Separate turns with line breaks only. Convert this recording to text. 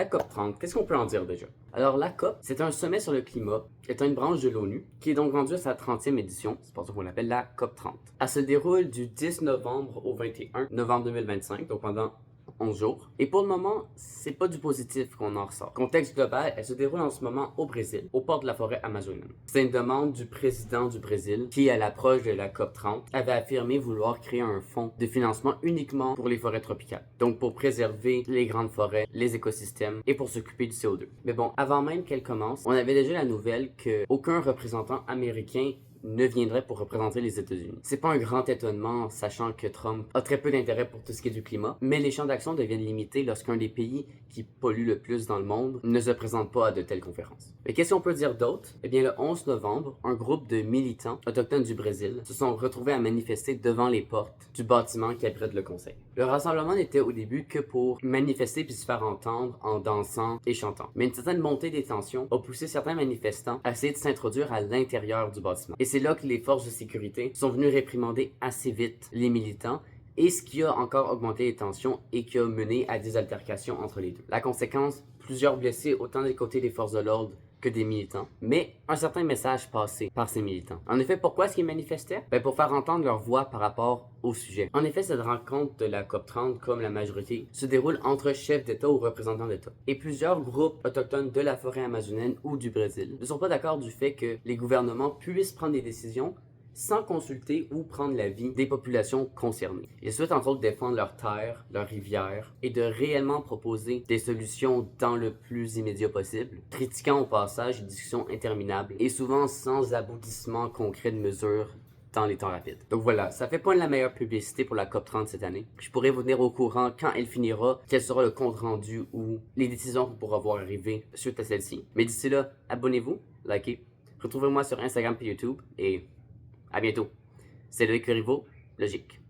La COP30, qu'est-ce qu'on peut en dire déjà? Alors la COP, c'est un sommet sur le climat, étant une branche de l'ONU, qui est donc rendue à sa 30e édition, c'est pour ça qu'on l'appelle la COP30. Elle se déroule du 10 novembre au 21 novembre 2025, donc pendant 11 jours. Et pour le moment, c'est pas du positif qu'on en ressort. Contexte global, elle se déroule en ce moment au Brésil, au port de la forêt amazonienne. C'est une demande du président du Brésil qui, à l'approche de la COP30, avait affirmé vouloir créer un fonds de financement uniquement pour les forêts tropicales. Donc pour préserver les grandes forêts, les écosystèmes et pour s'occuper du CO2. Mais bon, avant même qu'elle commence, on avait déjà la nouvelle qu'aucun représentant américain ne viendrait pour représenter les États-Unis. C'est pas un grand étonnement, sachant que Trump a très peu d'intérêt pour tout ce qui est du climat, mais les champs d'action deviennent limités lorsqu'un des pays qui pollue le plus dans le monde ne se présente pas à de telles conférences. Mais qu'est-ce qu'on peut dire d'autre? Eh bien, le 11 novembre, un groupe de militants autochtones du Brésil se sont retrouvés à manifester devant les portes du bâtiment qui abrite le conseil. Le rassemblement n'était au début que pour manifester puis se faire entendre en dansant et chantant. Mais une certaine montée des tensions a poussé certains manifestants à essayer de s'introduire à l'intérieur du bâtiment. Et c'est là que les forces de sécurité sont venues réprimander assez vite les militants, et ce qui a encore augmenté les tensions et qui a mené à des altercations entre les deux. La conséquence, plusieurs blessés autant des côtés des forces de l'ordre que des militants, mais un certain message passé par ces militants. En effet, pourquoi est-ce qu'ils manifestaient? Pour faire entendre leur voix par rapport au sujet. En effet, cette rencontre de la COP30, comme la majorité, se déroule entre chefs d'État ou représentants d'État. Et plusieurs groupes autochtones de la forêt amazonienne ou du Brésil ne sont pas d'accord du fait que les gouvernements puissent prendre des décisions sans consulter ou prendre l'avis des populations concernées. Ils souhaitent entre autres défendre leurs terres, leurs rivières et de réellement proposer des solutions dans le plus immédiat possible, critiquant au passage une discussion interminable et souvent sans aboutissement concret de mesures dans les temps rapides. Donc voilà, ça fait pas la meilleure publicité pour la COP30 cette année. Je pourrais vous tenir au courant quand elle finira, quel sera le compte rendu ou les décisions qu'on pourra voir arriver suite à celle-ci. Mais d'ici là, abonnez-vous, likez, retrouvez-moi sur Instagram et YouTube et à bientôt. C'est Loïc Corriveau, Logique.